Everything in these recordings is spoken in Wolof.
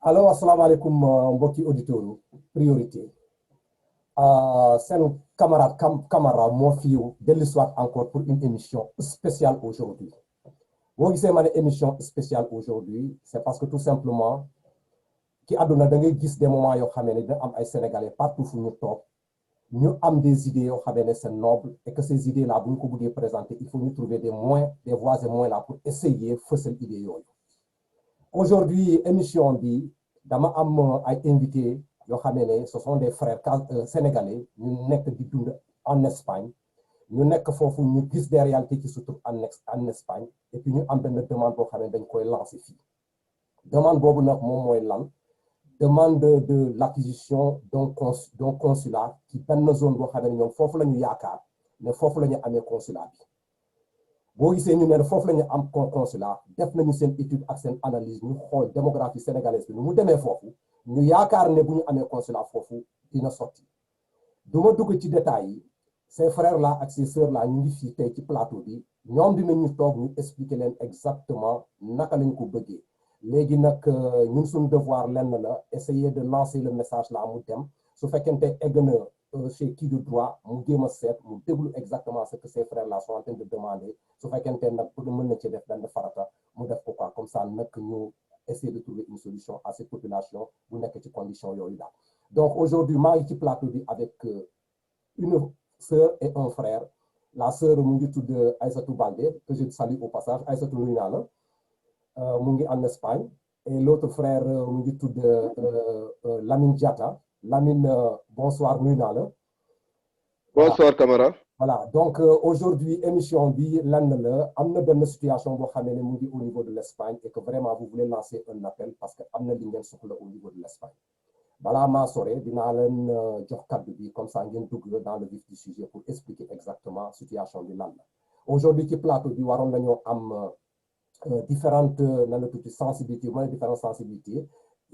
Alors, asalaamaaleykum mbokki auditeurs priorité seen camarade Camara moo fi dellu soit encore pour une émission spéciale aujourd'hui. boo gisee ma ne émission spéciale aujourd'hui c'est parce que tout simplement ci àdduna da ngay gis des moments yoo xamee ne dina am ay sénégalais partout fu ñu toog ñu am des idées yoo xamee ne c'est noble et que ces idées là bu ñu ko bëggee présenter il faut ñu trouver des moyens des voies et moyens là pour essayer fësal idées yooyu. Aujourd'hui émission bi dama am ay invités yoo xamee ne ce sont des frères sénégalais ñu nekk di dund en Espagne ñu nekk foofu ñu gis des réalités qui se trouvent en Espagne et puis ñu am benn demande boo xam ne dañ koy lancer fii demande boobu nag moom mooy lan demande de l'acquisition d'un consulat ci benn zone boo xam ne ñoom foofu la ñu yaakaar ne foofu la ñu amee consulat bi boo gisee ñu ne foofu la ñu am consulat def nañu seen étude ak seen analyse ñu xool démographie sénégalaise bi nu mu demee foofu ñu yaakaar ne bu ñu amee consulat foofu dina sotti du ma dugg ci détails yi ces frères là ak ces sœurs là ñu ngi fii tey ci plateau bi ñoom dinañu toog ñu expliquer leen exactement naka lañ ko bëggee léegi nag ñun suñu devoir lenn la essayer de lancer le message là mu dem su fekkente egg na chez qui de droit mu jéem a seet mu déglu exactement ce que ces frères là sont en train de demander su fekkente nag mën na ci def benn farata mu def ko quoi comme ça nag ñu essayer de trouver une solution à cette population bu nekk ci condition yooyu daal. Donc aujourd'hui maa ngi ci plateau bi avec une sœur et un frère. La sœur mu ngi tudd Aïssatou Baldé que je salue au passage. Aïssatou nuyu naa la mu ngi en Espagne et l'autre frère mu ngi tudd Lamine Diatta. Lamine bonsoir nuyu naa la. Bonsoir Camara. Voilà donc aujourd'hui émission bi lenn la am na benn situation boo xamee ne mu ngi au niveau de l'Espagne et que vraiment vous voulez lancer un appel parce que am na li ngeen soxla au niveau de l'Espagne. balaa maa sore dinaa leen jox kaddu bi comme ça ngeen dugg dans le vif du sujet pour expliquer exactement situation bi lan la aujourd'hui ci plateau bi waroon nañoo am différentes nan la tuuti sensibilités mooy différentes sensibilités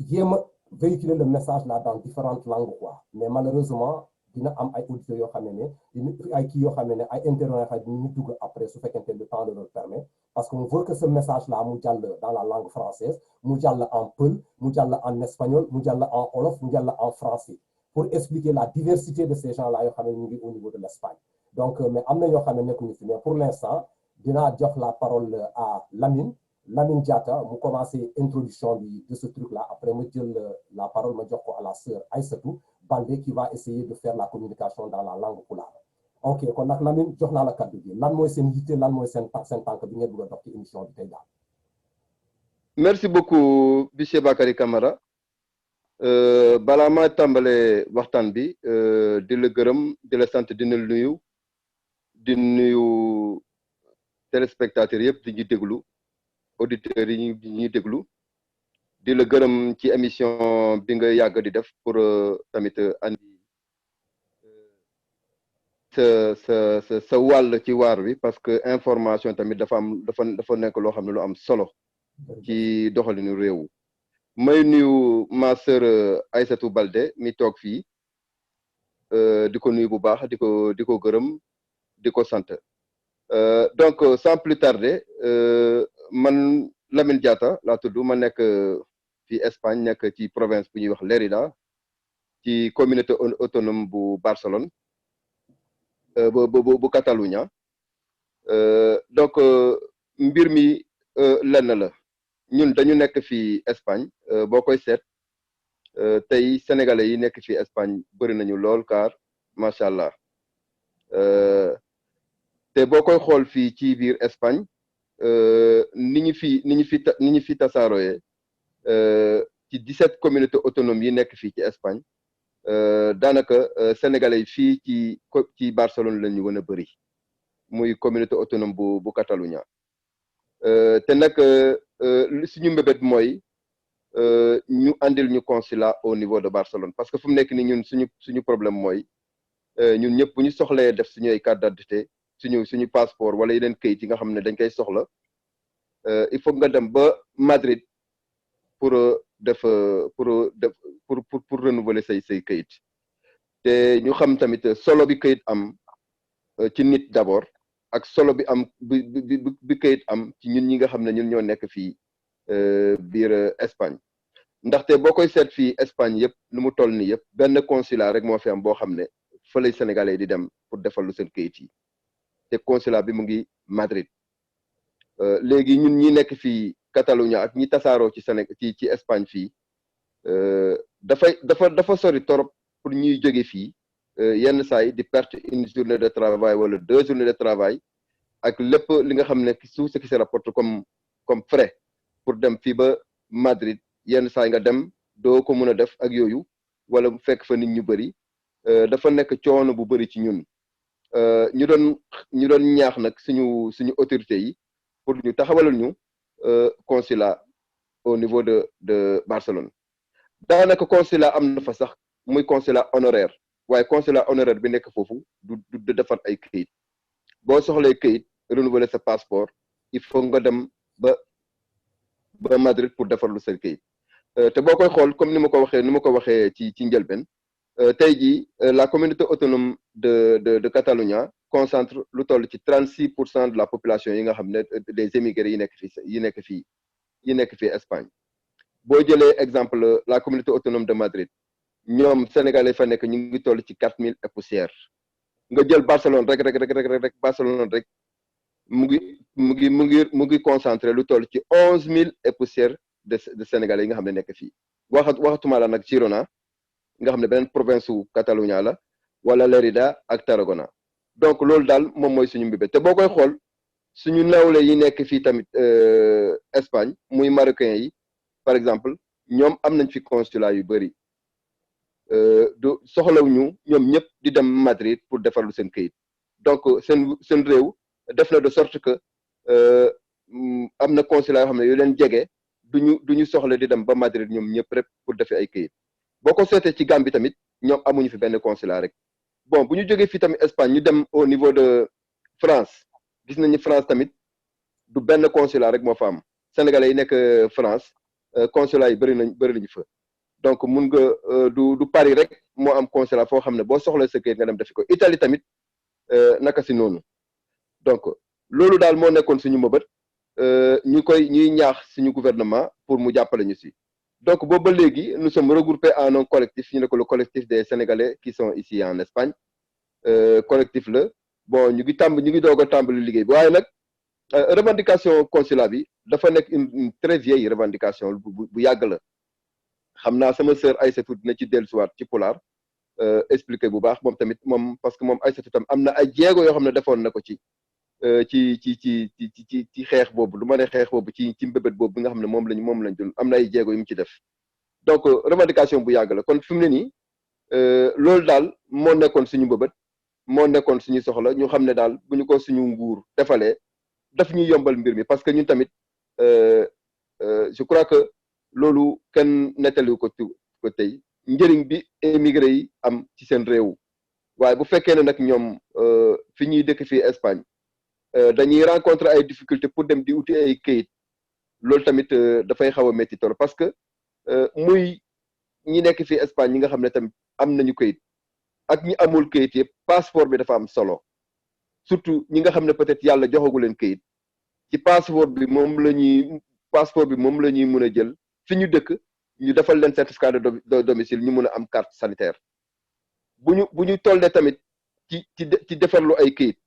jéem a véhiculer le message là dans différentes langues quoi mais malheureusement dina am ay auditeurs yoo xam ne ay kii yoo xam ne ay intervenants yoo xam ne ñu dugg après su fekkente le temps le permet parce qu'on veut que ce message là mu jàll dans la langue française mu jàll en peul mu jàll en espagnol mu jàll en wolof mu jàll en français pour expliquer la diversité de ces gens là yoo xam ne ñu ngi au niveau de l'Espagne donc mais am na yoo xam ne nekkuñu fi mais pour l'instant dinaa jox la parole à Lamine Diatta mu commencer introduction de ce truc là après ma jël la parole ma jox ko à la sœur Aïssatou Baldé qui va essayer de faire la communication dans la langue pulaar ok kon nag Lamine jox naa la kaddu bi lan mooy seen yitte lan mooy seen tànk bi ngeen bëgg a dox ci émission bi tey daal. Merci beaucoup monsieur Bakary Camara balaa ma tàmbale waxtaan bi di la gërëm di la sant di nuyu téléspectateurs yëpp di ñu déglu auditeurs yi ñuy déglu di la gërëm ci émission bi nga yàgg di def pour tamit andi sa wàll ci waar bi parce que information tamit dafa nekk loo xam ne lu am solo ci doxalinu réew may nuyu ma sœur Aïssatou Baldé mi toog fii di ko nuyu bu baax di ko gërëm di ko sant donc sans plus tarder man Lamine Diatta laa tudd ma nekk fi Espagne nekk ci province bu ñuy wax Lérida ci communauté autonome bu Barcelone bu Catalunya donc mbir mi lenn la ñun dañu nekk fi Espagne boo koy seet tey sénégalais yi nekk fi Espagne bëri nañu lool car macha allah te boo koy xool fii ci biir Espagne ni ñu fi tasaarooyee ci 17 communautés autonomes yi nekk fii ci Espagne daanaka sénégalais yi fii ci Barcelone la ñu gën a bëri muy communauté autonome bu Catalunya te nag suñu mbébét mooy ñu andil ñu consulat au niveau de Barcelone parce que fu mu nekk ni ñun suñu problème mooy ñun ñëpp bu ñu soxlee def suñu ay carte d'identité suñu passeport wala yeneen kayit yi nga xam ne dañ koy soxla il faut nga dem ba Madrid pour renouveler say kayit te ñu xam tamit solo bi kayit am ci nit d'abord ak solo bi am bi kayit am ci ñun ñi nga xam ne ñun ñoo nekk fii biir Espagne ndaxte boo koy seet fii Espagne yëpp nu mu toll nii yëpp benn consulat rek moo fi am boo xam ne fa lay sénégalais di dem pour defal lu seen kayit yi te consulat bi mu ngi Madrid. léegi ñun ñi nekk fii Catalunya ak ñi tasaaroo ci ci Espagne fii dafa sori torop pour ñuy jóge fii yenn saa yi di perte une journée de travail wala 2 journées de travail ak lépp li nga xam ne tout ce qui se rapporte comme frais pour dem fii ba Madrid yenn saa yi nga dem doo ko mën a def ak yooyu wala mu fekk fa nit ñu bëri dafa nekk coono bu bëri ci ñun ñu doon ñaax nag suñu autorités yi pour ñu taxawalal ñu consulat au niveau de Barcelone. daanaka consulat am na fa sax muy consulat honoraire waaye consulat honoraire bi nekk foofu du defar ay këyit boo soxlee këyit renouveler sa passeport il faut nga dem ba Madrid pour defarlu sa këyit te boo koy xool comme ni ma ko waxee ci njëlbeen tey jii la communauté autonome de Catalunya concentre lu toll ci 36% de la population yi nga xam ne des émigrés yi nekk fii Espagne. boo jëlee exemple la communauté autonome de Madrid ñoom sénégalais fa nekk ñu ngi toll ci 4000 et poussière nga jël Barcelone rek Barcelone rek mu ngi concentré lu toll ci 11000 et poussière de sénégalais yi nga xam ne nekk fii waxatuma la nag Girona nga xam ne beneen province su Catalunya la wala Lérida ak Tarragona donc loolu daal moom mooy suñu mbébét te boo koy xool suñu nawle yi nekk fii tamit Espagne muy marocain yi par exemple ñoom am nañ fi consulat yu bëri du soxlawuñu ñoom ñëpp di dem Madrid pour defarlu seen këyit donc seen réew def na de sorte que am na consulat yoo xam ne yu leen jege duñu soxla di dem ba Madrid ñoom ñëpp rek pour defi ay këyit boo ko seetee ci Gambie tamit ñoom amuñu fi benn consulat rek bon bu ñu jógee fii tamit Espagne ñu dem au niveau de France gis nañu France tamit du benn consulat rek moo fa am sénégalais yi nekk France consulat yi bëri nañu fa donc mun nga du Paris rek moo am consulat foo xam ne boo soxla sa këyit nga dem defi ko Italie tamit naka si noonu donc loolu daal moo nekkoon suñu mëbët ñuy ñaax suñu gouvernement pour mu jàppale ñu si donc boobu ba léegi nous sommes regroupés en un collectif ñu ne ko le collectif des Sénégalais qui sont ici en Espagne collectif la bon ñu ngi doog a tàmbali liggéey bi waaye nag revendication consulat bi dafa nekk une très vieille revendication bu yàgg la xam naa sama sœur Aïssatou dina ci dellusiwaat ci pulaar expliquer bu baax moom tamit parce que moom Aïssatou tam am na ay jéego yoo xam ne defoon na ko ci xeex boobu lu ma ne xeex boobu ci mbébét boobu bi nga xam ne moom lañ doon am na ay jéego yu mu ci def donc revendication bu yàgg la kon fi mu ne nii loolu daal moo nekkoon suñu mbébét moo nekkoon suñu soxla ñu xam ne daal bu ñu ko suñu nguur defalee daf ñuy yombal mbir mi parce que ñun tamit je crois que loolu kenn nettaliwu ko tey njëriñ bi émigré yi am ci seen réew waaye bu fekkee ne nag ñoom fi ñuy dëkk fii Espagne dañuy rencontrer ay difficultés pour dem di uti ay këyit loolu tamit dafay xaw a métti trop parce que muy ñi nekk fii Espagne ñi nga xam ne tamit am nañu këyit ak ñi amul këyit yëpp passeport bi dafa am solo surtout ñi nga xam ne peut-être yàlla joxagu leen këyit ci passeport bi moom la ñuy mën a jël fi ñu dëkk ñu defal leen certificat de domicile ñu mën a am carte sanitaire bu ñu tollee tamit ci defarlu ay këyit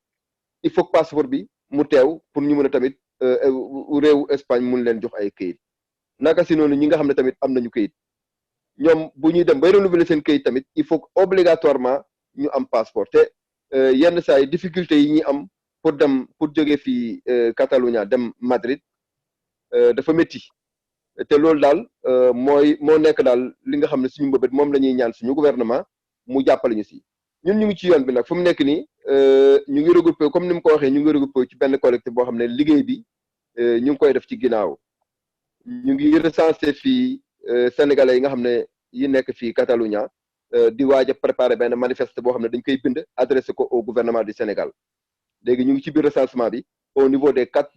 il faut que passeport bi mu teew pour ñu mën a tamit réewu Espagne mun leen jox ay këyit naka si noonu ñi nga xam ne tamit am nañu këyit ñoom bu ñuy dem bay renouveler seen këyit tamit il faut que obligatoirement ñu am passeport te yenn saa yi difficulté yi ñuy am pour jógee fii Catalunya dem Madrid dafa métti te loolu daal moo nekk daal li nga xam ne suñu mbëbët moom la ñuy ñaan suñu gouvernement mu jàppale ñu si ñun ñu ngi ci yoon bi nag fu mu nekk nii ñu ngi regroupé comme ni mu ko waxee ñu ngi regroupé ci benn collectif boo xam ne liggéey bi ñu ngi koy def ci ginnaaw ñu ngi recensé fii sénégalais yi nga xam ne yi nekk fii Catalunya di waaj a préparé benn manifeste boo xam ne dañ koy bind adressé ko au gouvernement du Sénégal léegi ñu ngi ci biir recensement bi au niveau des quatre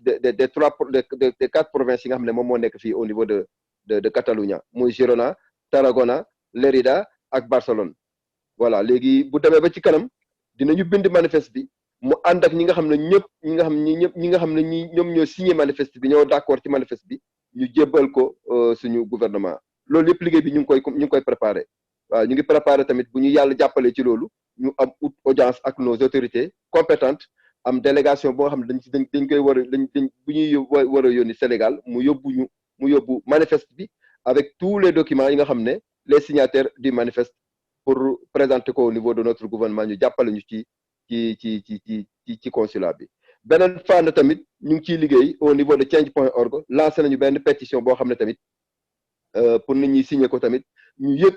provinces yi nga xam ne moom moo nekk fii au niveau de Catalunya muy Girona Tarragona Lérida ak Barcelone voilà léegi bu demee ba ci kanam dinañu bind manifeste bi mu ànd ak ñi nga xam ne ñoom ñoo signé manifeste bi ñoo d'accord ci manifeste bi ñu jébbal ko suñu gouvernement loolu yëpp liggéey bi ñu ngi koy préparé waaw ñu ngi préparé tamit bu ñu yàlla jàppale ci loolu ñu am audience ak nos autorités compétentes am délégation boo xam ne dañ koy war a bu ñuy war a yónni Sénégal mu yóbbu manifeste bi avec tous les documents yi nga xam ne les signataires du manifeste pour présenter ko au niveau de notre gouvernement ñu jàppale ñu ci consulat bi. beneen fànn tamit ñu ngi ciy liggéey au niveau de change.org lancé nañu benn pétition boo xam ne tamit pour nit ñi signer ko tamit ñu yëg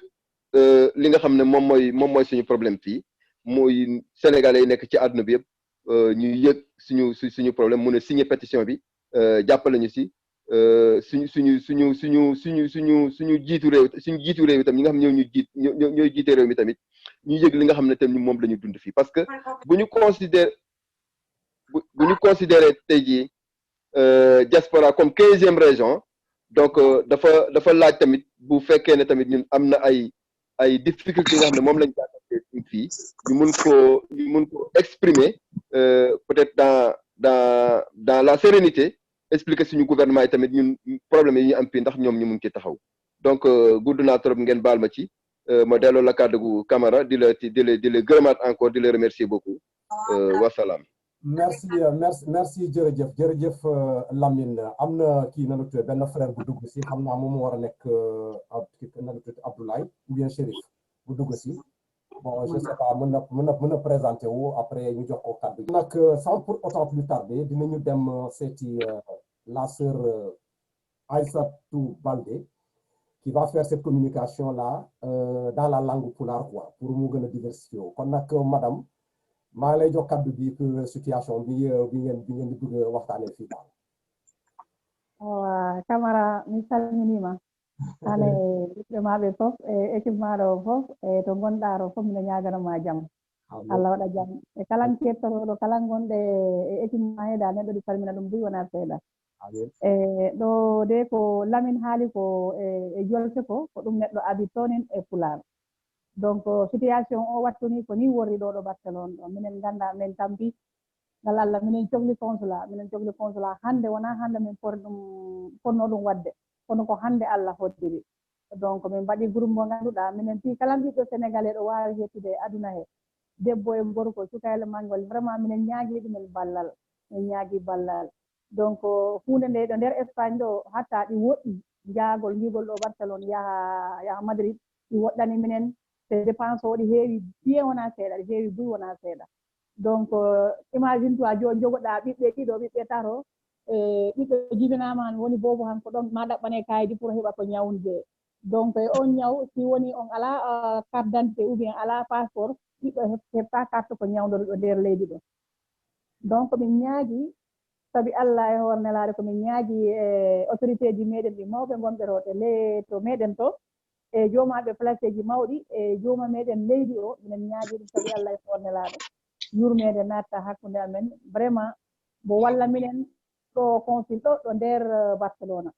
li nga xam ne moom mooy suñu problème fii mooy sénégalais yi nekk ci àdduna bi yëpp ñu yëg suñu problème mun a signer pétition bi jàppale ñu si suñu jiitu réew yi tam ñi nga xam ne ñooy jiite réew mi tamit ñu yëg li nga xam ne tamit moom la ñu dund fii parce que bu ñu considérer tey jii diaspora comme 15e région donc dafa laaj tamit bu fekkee ne tamit ñun am na ay difficultés yi nga xam ne moom lañ jàppee fii ñu mun ko exprimer peut-être dans la sérénité expliquer suñu gouvernement yi tamit ñun problème yi ñu am fii ndax ñoom ñu mun ci taxaw donc gudd naa trop ngeen baal ma ci ma delloo la kàddu gu Camara di la gërëmaat encore di la remercier beaucoup wasalaam. merci jërëjëf Lamine am na kii nanu tudd benn frère bu dugg si xam naa moom moo war a nekk nanu tudd Abdoulaye ou bien Chérif bu dugg si bon je sais pas mën na présenter wu après ñu jox ko kàddu nag sans pour autant plus tarder dinañu dem seeti la sœur Aïssatou Baldé qui va faire cette communication là dans la langue pulaar quoi pour mu gën a diversifier kon nag madame maa ngi lay jox kàddu bi pour situation bi ngeen di bëgg a waxtaanee fii daal. Camara mi salminima ane ɓiɓɓemaɓe fof e équipe maɗo fof e to gonɗa ɗo fof mino ñaganoma jaam Allah waɗa jaam e kala kettoroɗo kala gonɗe e équipe ma heeɗa neɗɗo ɗi salmina ɗum buy wona seeɗa e ɗo de ko Lamine haali ko e jolte ko ɗum neɗɗo abi toon e Pulaar donc situation o wattu ni ko ni worri ɗo Barcelone ɗo minen ganda min tampi ngal Allah minen cohli consulat hande wona hande min ponno ɗum wadde kono ko hande Allah hoddiri donc min mbaɗi groupe mo ganduɗa minen fi kala ɓiɗɗo sénégalais ɗo wawi hettude e aduna he debbo e gorko cukayle mangol vraiment minen ñaagui ɗumen ballal min ñaagui ballal donc hunde nde ɗo nder Espagne ɗo hatta ɗi woɗɗi jaagol ngigol ɗo Barcelone yaha Madrid ɗi woɗɗani minen te dépense o ɗi heewi biye wona seeɗa ɗi heewi buy wona seeɗa donc imagine toi joni jogoɗa ɓiɓɓe ɗiɗo ɓiɓɓe tato ɓiɗɗo jibinama woni bobo han ko ɗon ma ɗaɓɓane kayidi pour heɓa ko ñawde donc e on ñaw si woni on ala carte d'identité ou bien ala passeport ɓiɗɗo heɓta carte ko ñawdoɗo ɗo nder leydi ɗo donc min ñaagui sabi Allah e hoore nelaade komin ñaagui e autorité ji meɗen ɗi mawɓe gonɓe ɗo to meɗen to e joomaɓe place ji mawɗi e jooma meɗen leydi o minen ñaagui ɗum sabi Allah e hoore nelaade yurmede natta hakkude amen vraiment mo walla minen ɗo consul ɗo nder Barcelona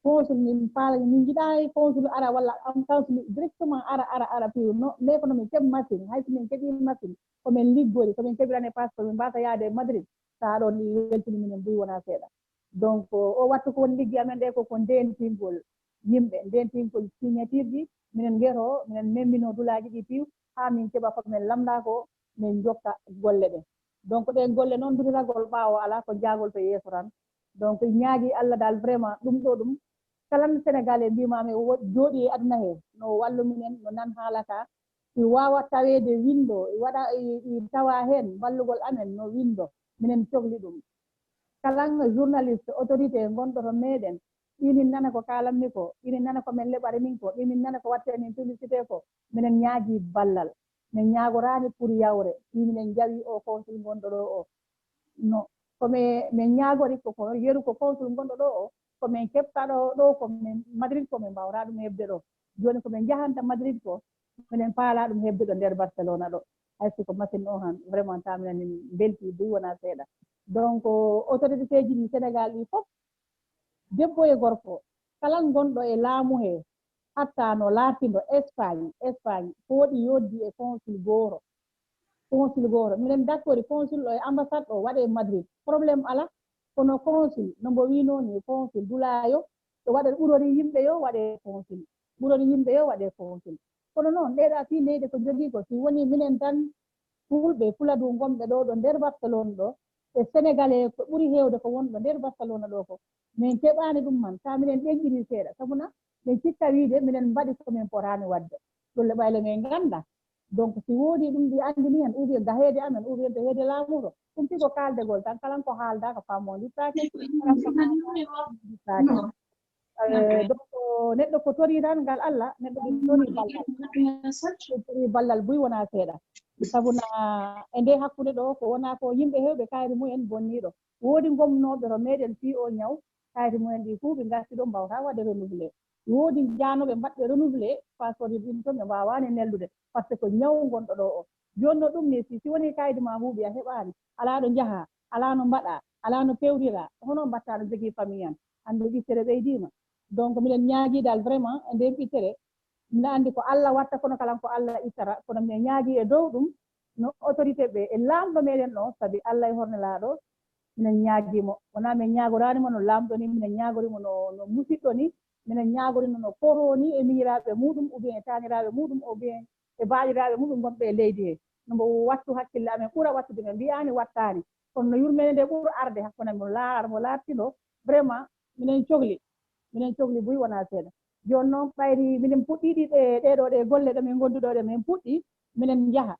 consul min paala min jiɗa consul ara walla am consul directement ara piw no nde kono min keɓ machine hayso min keeɓi machine komin liggori komin keɓirane passeport min mbasa yaade Madrid sa ɗon weltini minen buy wona seeɗa donc o wattu ko woni liggi amen ɗe koko ndentingol yimɓe ndentingol signature ji minen gueto minen membino dulaji ɗi piw ha min keeɓa komin lamda ko min jokka golle ɗe donc ɗen golle noon duriragol ɓaawo ala ko jaagol to yeeso tan donc ñaagui Allah dal vraiment ɗum ɗo ɗum kala Sénégal e mbimami jooɗi e aduna he no wallu minen no nan haalaka si wawa tawede windo waɗa tawa hen ballugol amen no windo minen cohli ɗum kala journaliste autorité gonɗo to meɗen ɗinin nana ko kalanmi ko ɗinin nana ko min leɓare min ko ɗinin nana ko watte min publicité ko minen ñaagui ballal min ñaagorani pour yawre minen jawi o consul gonɗo ɗo o no komi min ñaagori koko yeru ko consul gonɗo ɗo o komin keɓtaɗo ɗo komin Madrid komin mbawra ɗum hebde ɗo joni komin jahanta Madrid ko minen paala ɗum hebde ɗo nder Barcelona ɗo haysi ko machine o han vraiment tamina min belti duy wona seeɗa donc autorité ji ɗi Sénégal ɗi fof debbo e gorko kala gonɗo e laamu he hatta no laatindo Espagne fooɗi yoddi e consul goto minen d'accord consul ɗo e ambassade ɗo waɗe Madrid probléme ala kono consul no mbo wino ni consul dulayo to waɗa ɓurori yimɓe yo waɗe consul ɓurori yimɓe yo waɗe consul kono noon ɗeɗa fi leydi ko jogii ko si woni minen tan fulɓe fuladu gonɓe ɗo nder Barcelone ɗo e sénégalais ko ɓuri heewde ko wonɗo nder Barcelone ɗo ko min keɓani ɗum man ta minen ɗeƴƴiri seeɗa sabuna min cikka wiide minen mbaɗi komin potani wadde ɗolle ɓayle min ganda donc si woodi ɗum ɗi andini hen ou bien gaheede amen ou bien to heede laamu ɗo ɗum fi ko kaaldegol tan kalan ko haalda ko fammodittake donc neɗɗo ko tori tan ngal Allah neɗɗo ɗum tori ballal buy wona seeɗa sabuna e nde hakkude ɗo ko wona ko yimɓe hewɓe kayri mumen bonniɗo woodi gomnoɓe to meɗen fi o ñaw kayri mumen ɗi fuu ɓe garti ɗo mbawta wadde renouvelé woodi janoɓe mbaɗɓe renouvelé passeport ɗin to ɓe mbawani nellude par ce que ñaw gonɗo ɗo o joni no ɗum ni si woni kaydi ma huuɓi a heɓani ala ɗo jaaha ala no mbaɗa ala no pewrira hono mbatta no jogui famille an hande ɓittere ɓeydima donc minen ñaaguidal vraiment e nden ɓittere mino andi ko Allah watta kono kala ko Allah ittata kono minen ñaagui e dow ɗum no autorité ɓe e lamɗo meɗen ɗo saabi Allah e hornelaɗo minen ñaaguimo wona min ñagoranimo no lamɗo ni minen ñagorimo no musidɗo ni minen ñagorino no poro ni e miñiraɓe muɗum ou bien e taniraɓe muɗum ou bien e baɗiraɓe muɗum gonɓe e leydi he nombo wattu hakkille amen ɓuura wattude men mbiyani wattani kono no yurmene nde ɓuura arde hakkude mo laartiɗo vraiment minen cohli buy wona seeɗa joni noon ɓayri minen puɗɗiɗi ɗeɗo ɗe golle ɗo min gonduɗo ɗe min puɗɗi minen jaaha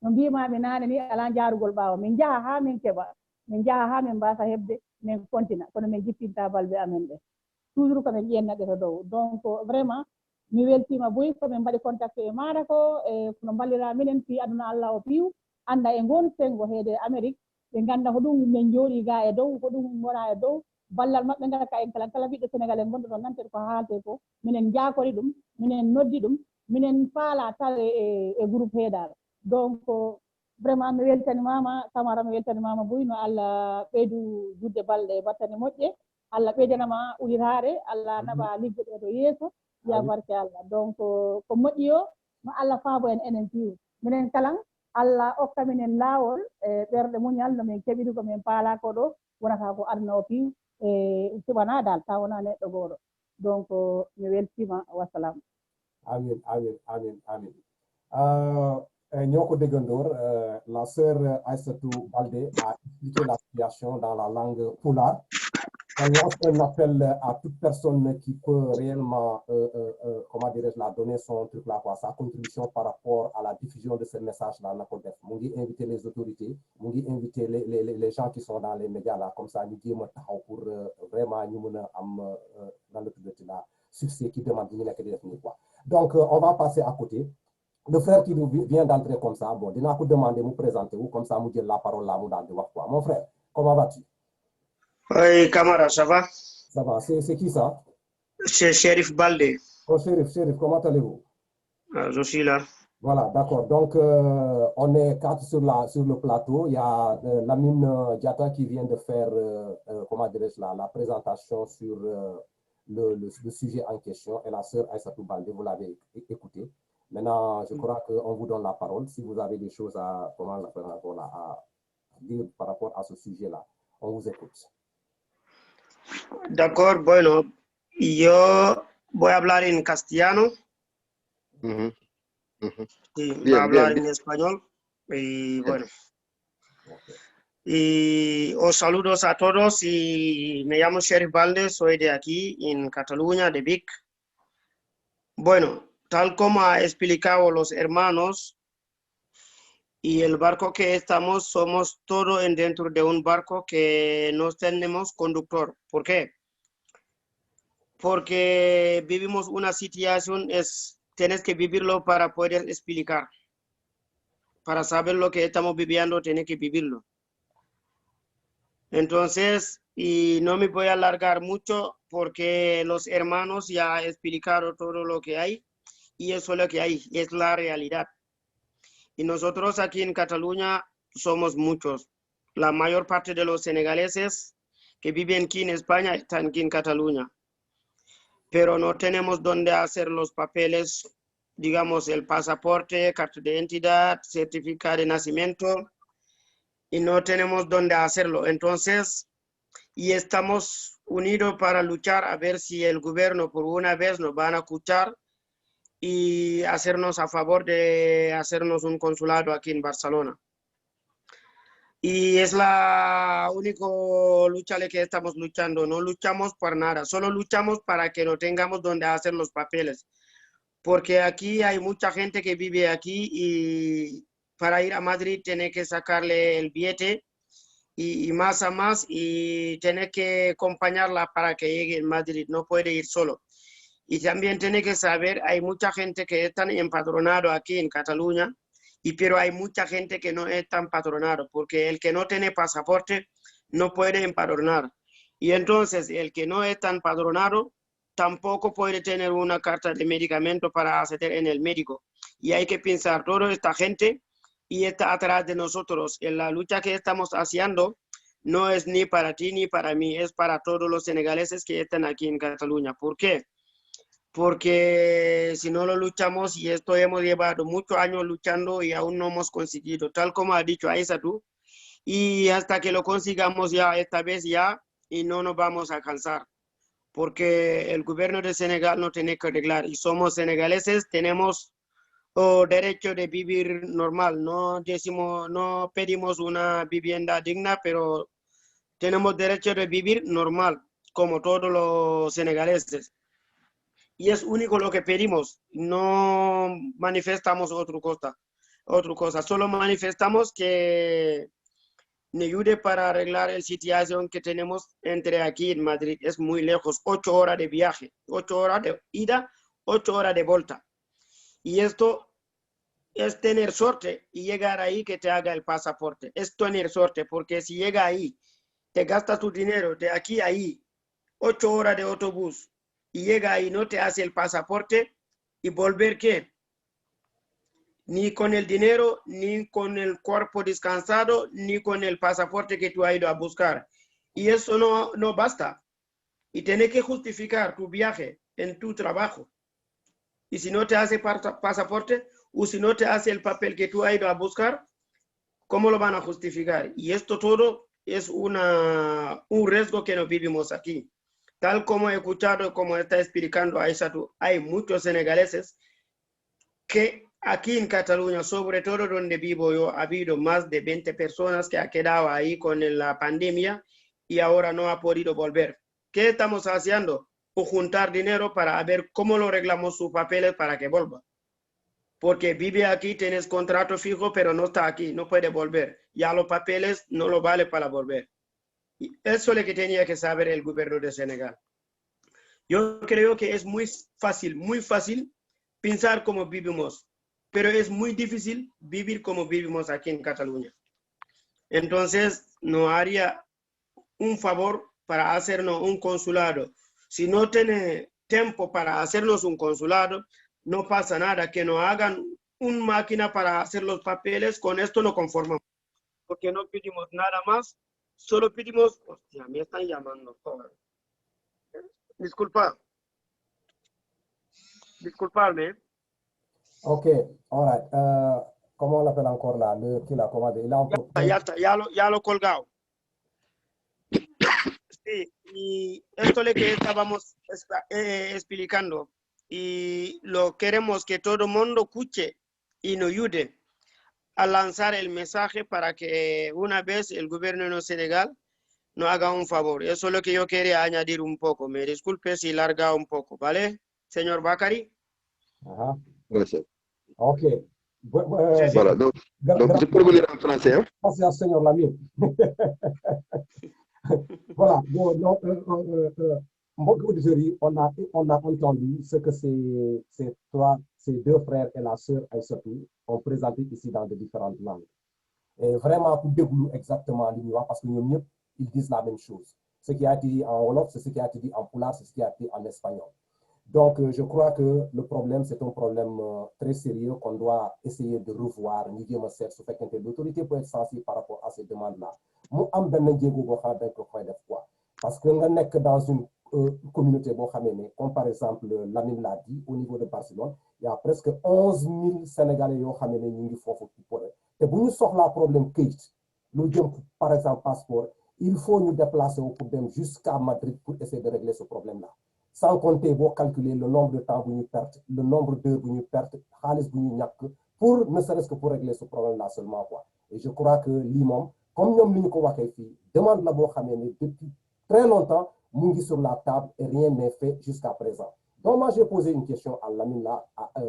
no mbimami nane ni ala jaarugol ɓaawa min jaaha ha min keɓa min jaaha ha min mbasa heɓde min continua kono min jippinta balɓe amen ɓe toujours komin ƴennaɓe to dow donc vraiment mi weltima boyi komin mbaɗi contact e maɗa ko e kono ballira minen fi aduna Allah o piiw anda e gon sengo heede Amérique ɓe ganda ko ɗum min jooɗi ga e dow ko ɗum wona e dow ballal maɓɓe ngala en kala ɓiɗɗo Sénégal en gonɗo ɗon nantede ko haalte ko minen jakori ɗum minen noddi ɗum minen faala taw e groupe heeɗaɗo donc vraiment mi weltanimama Camara mi weltanimama Boy no Allah ɓeydu judde balɗe battane moƴƴe Allah ɓeydanama uritare Allah naɓa liggoɗe to yeeso ya barke Allah donc ko moƴƴi o no Allah faabo en enen piiw minen kalan Allah okka minen laawol e ɓerɗe muñal no min keɓiri ko min paala ko ɗo wonata ko aduna o piiw e siɓana dal taw wona neɗɗo goɗo donc mi weltima wassalam amin ñoo ko déggandoor la sœur Aïssatou Baldé a expliqué la situation dans la langue pulaar. Elle lance un appel à toute personne qui peut réellement, comment dirais-je, la donner son truc là, quoi, sa contribution par rapport à la diffusion de ce message-là. Nous inviter les autorités, nous inviter les gens qui sont dans les médias là, comme ça, nous disons pour vraiment nous dans le public là, succès qui demande de nous quoi. Donc, on va passer à côté. Le frère qui vient d'entrer comme ça, bon, il a demander de vous présenter, comme ça, vous dire la parole là, vous dans quoi. Mon frère, comment vas-tu? Oui, Camara, ça va? Ça va. C'est qui ça? C'est Shérif Baldé. Oh, Shérif, comment allez-vous? Je suis là. Voilà, d'accord. Donc, on est 4 sur le plateau. Il y a Lamine Diatta qui vient de faire, comment dirais-je, la présentation sur le sujet en question. Et la sœur Aïssatou Baldé, vous l'avez écouté. Maintenant, je crois qu'on vous donne la parole. Si vous avez des choses à dire par rapport à ce sujet-là, on vous écoute. D'accord, bueno, yo voy a hablar en castellano. Sí, voy a hablar en español. Y bueno. Y os saludos a todos y me llamo Shérif Baldé, soy de aquí en Cataluña, de Vic. Bueno, tal como ha explicado los hermanos, y el barco que estamos, somos todos dentro de un barco que no tenemos conductor. ¿Por qué? Porque vivimos una situación, tienes que vivirlo para poder explicar. Para saber lo que estamos viviendo, tienes que vivirlo. Entonces, y no me voy a alargar mucho porque los hermanos ya explicaron todo lo que hay y eso es lo que hay, es la realidad. Y nosotros aquí en Cataluña somos muchos. La mayor parte de los senegaleses que viven aquí en España están aquí en Cataluña. Pero no tenemos dónde hacer los papeles, digamos el pasaporte, carta de identidad, certificado de nacimiento, y no tenemos dónde hacerlo. Entonces, y estamos unidos para luchar a ver si el gobierno por una vez nos van a escuchar y hacernos a favor de hacernos un consulado aquí en Barcelona. Y es la única lucha que estamos luchando. No luchamos por nada, solo luchamos para que no tengamos donde hacer los papeles. Porque aquí hay mucha gente que vive aquí y para ir a Madrid tiene que sacarle el billete y más a más y tiene que acompañarla para que llegue a Madrid. No puede ir solo. Y también tiene que saber, hay mucha gente que están empadronado aquí en Cataluña, pero hay mucha gente que no está empadronado, porque el que no tiene pasaporte no puede empadronar. Y entonces el que no está empadronado tampoco puede tener una carta de medicamento para acceder en el médico. Y hay que pensar, toda esta gente y está atrás de nosotros. En la lucha que estamos haciendo no es ni para ti ni para mí, es para todos los senegaleses que están aquí en Cataluña. ¿Por qué? Porque si no lo luchamos, y esto hemos llevado muchos años luchando y aún no hemos conseguido, tal como ha dicho Aissatou, y hasta que lo consigamos ya, esta vez ya, y no nos vamos a cansar, porque el gobierno de Senegal no tiene que arreglar, y somos senegaleses, tenemos derecho de vivir normal, no decimos, no pedimos una vivienda digna, pero tenemos derecho de vivir normal, como todos los senegaleses. Y es único lo que pedimos, no manifestamos otra cosa, solo manifestamos que nos ayude para arreglar la situación que tenemos entre aquí en Madrid. Es muy lejos, 8 horas de viaje, 8 horas de ida, 8 horas de vuelta. Y esto es tener suerte y llegar ahí que te haga el pasaporte. Es tener suerte, porque si llega ahí, te gastas tu dinero de aquí a ahí, 8 horas de autobús, y llega ahí, no te hace el pasaporte, y volver ¿qué? Ni con el dinero, ni con el cuerpo descansado, ni con el pasaporte que tú has ido a buscar. Y eso no basta. Y tienes que justificar tu viaje en tu trabajo. Y si no te hace pasaporte, o si no te hace el papel que tú has ido a buscar, ¿cómo lo van a justificar? Y esto todo es un riesgo que nos vivimos aquí. Tal como he escuchado, como está explicando Aissatou, hay muchos senegaleses que aquí en Cataluña, sobre todo donde vivo yo, ha habido más de 20 personas que han quedado ahí con la pandemia y ahora no ha podido volver. ¿Qué estamos haciendo? Pues juntar dinero para ver cómo lo arreglamos sus papeles para que vuelva. Porque vive aquí, tienes contrato fijo, pero no está aquí, no puede volver. Ya los papeles no lo vale para volver. Y eso es lo que tenía que saber el gobierno de Senegal. Yo creo que es muy fácil pensar como vivimos, pero es muy difícil vivir como vivimos aquí en Cataluña. Entonces, nos haría un favor para hacernos un consulado. Si no tiene tiempo para hacernos un consulado, no pasa nada, que nos hagan una máquina para hacer los papeles, con esto nos conformamos. Porque no pedimos nada más, solo pedimos... Hostia, me están llamando. Disculpadme. Ok, all right. ¿Cómo on l'appelle encore là? Il a encore... Ya lo colgado. Sí, y esto es lo que estábamos explicando. Y lo queremos que todo el mundo escuche y nos ayude a lanzar el mensaje para que una vez el gobierno de Senegal nos haga un favor. Eso es lo que yo quería añadir un poco. Me disculpe si larga un poco, ¿vale? Señor Bakary. Ajá. Gracias. Ok. Voilà, donc je peux revenir en français. Hein? Gracias, señor Lamine. Voilà. Bon, mbokk auditeurs yi, on a entendu ce que ces deux frères et la sœur Aissatou ont présenté ici dans de différentes langues. Et vraiment, pour déglu exactement l'Union, parce que nous, ils disent la même chose. Ce qui a été dit en Wolof, c'est ce qui a été dit en Pulaar, c'est ce qui a été dit en espagnol. Donc, je crois que le problème, c'est un problème très sérieux qu'on doit essayer de revoir. L'autorité peut être sensible par rapport à ces demandes-là. Parce que nous sommes dans une communauté, comme par exemple Lamine l'a dit, au niveau de Barcelone, il y a presque 11 000 Sénégalais qui ont fait. Et si nous avons un problème, par exemple, passeport, il faut nous déplacer pour dem jusqu'à Madrid pour essayer de régler ce problème-là. Sans compter, vous calculer le nombre de temps que nous perdons, le nombre d'heures que nous perdons, pour ne serait-ce que pour régler ce problème-là seulement, quoi. Et je crois que l'imam, comme nous l'avons dit, demande la bonne depuis très longtemps, nous sur la table et rien n'est fait jusqu'à présent. Donc moi, j'ai posé une question à Lamine là,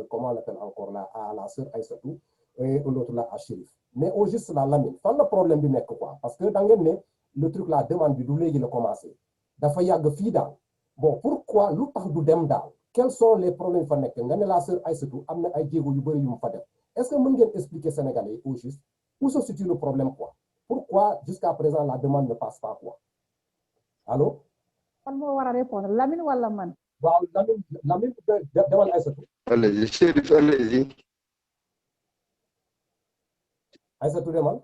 comment on l'appelle encore là, à la sœur Aïssatou, et l'autre là, à Chérif. Mais au juste là, Lamine, quand le problème du quoi? Parce que dans le truc là, demande du doulé, il a commencé. D'afin y a fidal. Bon, pourquoi l'outar du dem dal? Quels sont les problèmes fa nek? Nga ne la sœur Aïssatou amna ay djégo yu bari yu mu fa def. Est-ce que vous pouvez expliquer Sénégalais au juste où se situe le problème quoi? Pourquoi jusqu'à présent la demande ne passe pas quoi? Allô? On va répondre. Lamine ou Laman? Lamine, demande Aïssatou. Allez-y, Chérif, allez-y. Aïssatou demande.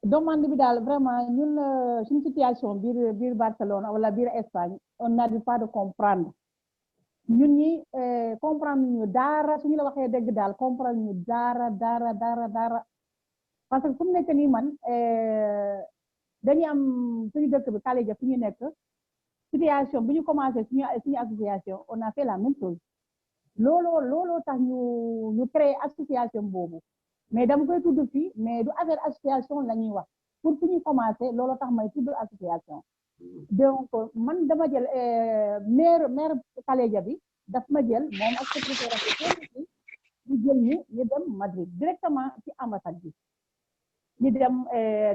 Demande bi dal vraiment ñun une situation bir Barcelone wala bir Espagne on n'arrive pas de comprendre ñun ñi comprendre ñu dara suñu la waxé dégg dal comprendre ñu dara parce que fu mu nekk nii man dañuy am suñu dëkk bi Kaleja fi ñu nekk situation bi ñu commencé suñu association on a fait la même chose looloo tax ñu créer association boobu mais dama koy tudd fii mais du affaire association la ñuy wax pour fu ñu commencé looloo tax may tudd association donc man dama jël maire Kaleja bi daf ma jël moom ak secrétaire bi ñu jël ñu dem Madrid directement ci ambassade bi ñu dem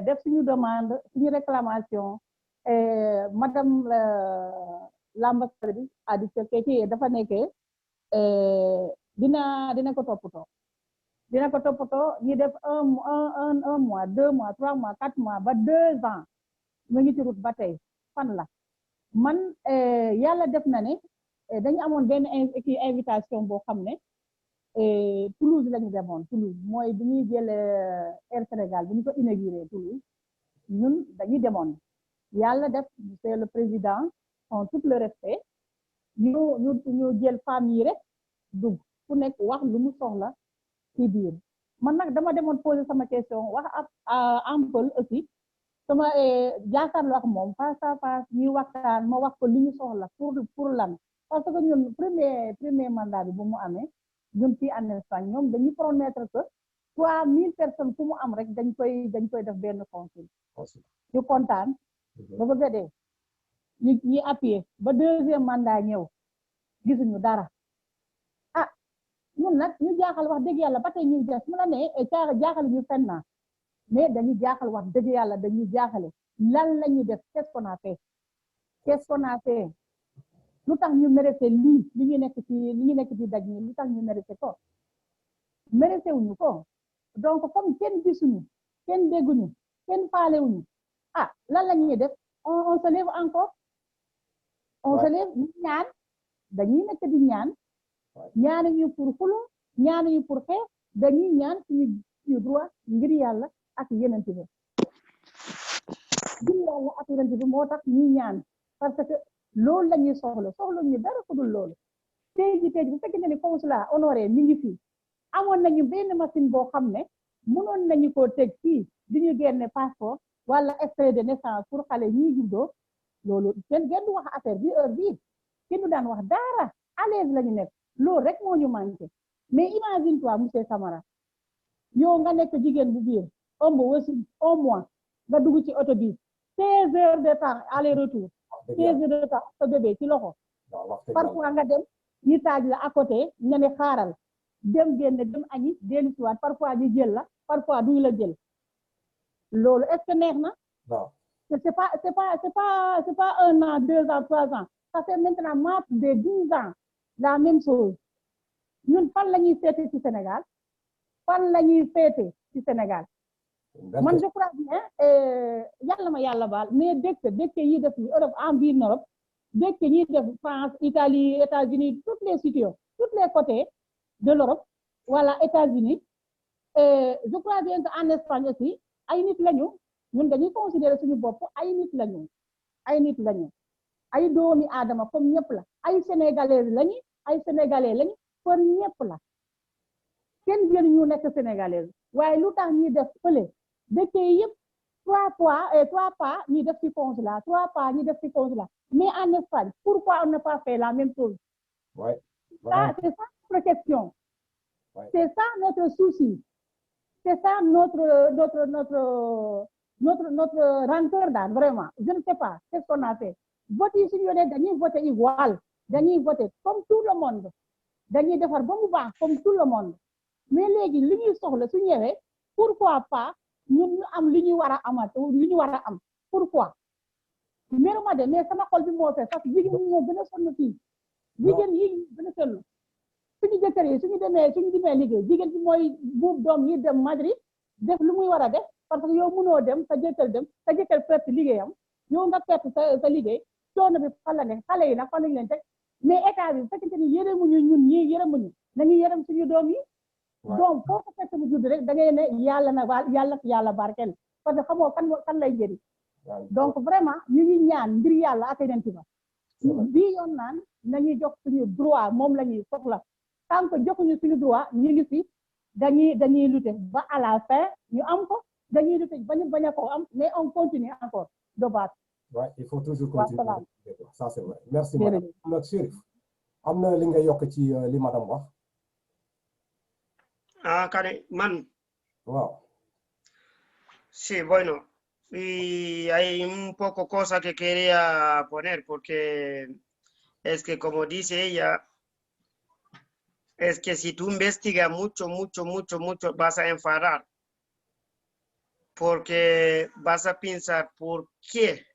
def suñu demande suñu réclamation madame l'ambassadeur bi a dit que ci dafa nekkee dina ko toppatoo ñu def un mois 2 mois 3 mois 4 mois ba 2 ans mu ngi ci route ba tey fan la man yàlla def na ne dañu amoon benn invitation boo xam ne Toulouse la ñu demoon Toulouse mooy bi ñuy jël Air Sénégal bi ñu ko inauguré Toulouse ñun dañuy demoon yàlla def c'est le président en tout le respect ñu jël famille rek dugg ku nekk wax lu mu soxla ci biir man nag dama demoon poser sama question wax ak Ampel aussi sama jàkkaarloo ak moom face à face ñuy waxtaan ma wax ko li ñu soxla pour lan parce que ñun premier mandat bi bu mu amee ñun fii en Espagne ñoom dañuy promettre que 3000 personnes fu mu am rek dañ koy def benn consul ñu kontaan ba bëgg dee ñi appuyé ba deuxième mandat ñëw gisuñu dara ñun nag ñu jaaxal wax dëgg yàlla ba tey ñuy des mu la ne jaaxal ñu fenn naa mais dañuy jaaxal wax dëgg yàlla dañuy jaaxale lan la ñuy def qu'est-ce qu'on a fait lu tax ñu mérité li ñu nekk ci daj ni lu tax ñu mérité wuñu ko donc comme kenn gisuñu kenn dégguñu kenn faalewuñu lan la ñuy def on se lève encore on se lève ñu ñaan dañuy nekk di ñaanuñu pour xulu ñaanuñu pour xeex dañuy ñaan suñu droit ngir yàlla ak yeneen bi moo tax ñuy ñaan parce que loolu la ñuy soxla ñu dara ko dul loolu tey ji bu fekkee ne consulat honoré mi ngi fii amoon nañu benn machine boo xam ne mënoon nañu koo teg fii di ñu génne passeport wala extrait de naissance pour xale ñiy juddoo loolu kenn du wax affaire bi heure bii kenn du daan wax dara à l'aise la ñu nekk loolu rek moo ñu manqué mais imagine toi monsieur Camara yow nga nekk jigéen bu biir ëmb wasi un mois nga dugg ci oto bi 16 heures de temps aller retour 16 heures de temps sa bébé ci loxo parfois nga dem ñu taaj la à côté nga ne xaaral dem génne dem añi dellu si waat parfois ñu jël la parfois duñu la jël loolu est-ce que neex na c'est pas 1 an 2 ans 3 ans ça fait maintenant moins de 10 ans la même chose ñun fan la ñuy féete ci Sénégal man je crois bien yàlla ma yàlla baal mais dëkk yi def Europe en biir Europe dëkk yi def France Italie États-Unis toutes les situations tous les côtés de l'Europe wala États-Unis je crois bien que en Espagne aussi ay nit lañu ñun dañuy considérer suñu bopp ay nit lañu ay doomi aadama comme ñëpp la ay sénégalais lañu kon ñëpp la kenn jël ñu nekk sénégalais waaye lu tax ñuy def fële dëkk yi yëpp 3 pas ñi def ci consulat 3 pas ñi def ci consulat mais en Espagne pourquoi on n'a pas fait la même chose? Ouais. C'est ça notre question. Ouais. C'est ça notre souci. C'est ça notre rancœur daal vraiment je ne sais pas qu'est-ce qu'on a fait. vote yi suñu yonee dañuy voter igual dañuy voter comme tout le monde dañuy defar ba mu baax comme tout le monde mais léegi li ñuy soxla su ñëwee pourquoi pas ñun ñu am li ñuy war a amat li ñu war a am pourquoi meruma de mais sama xol bi moo fee parce que jigéen ñi ñoo gën a sonn fii jigéen yi gën a sonn suñu jëkkër yi suñu demee liggéey jigéen bi mooy buub doom yi dem Madrid def lu muy war a def parce que yow mënoo dem sa jëkkër perte liggéeyam yow nga perte sa liggéey coono bi fan la ne xale yi nag fan lañ leen teg mais état bi fekkente ni yërëmuñu ñun ñii yërëmuñu nañu yërëm suñu doom yi donc foo ko fekk mu judd rek da ngay ne yàlla barkeel parce que xamoo kan lay jëriñ donc vraiment ñu ngi ñaan ngir yàlla ak yeneen ci ba bii yoon naan nañuy jox suñu droit moom la ñuy soxla tant que joxuñu suñu droit ñu ngi fi dañuy lutter ba à la fin ñu am ko dañuy lutter bañ a ko am mais on continue encore de battre. Ouais, il faut toujours continuer. Ça c'est vrai. Merci madame. Nag Chérif am na li nga yokk ci li madame wax. Kare man. Wow. Sí, bueno, y hay un poco cosa que quería poner porque es que como dice ella, es que si tú investigas mucho, vas a enfadar. Porque vas a pensar por qué.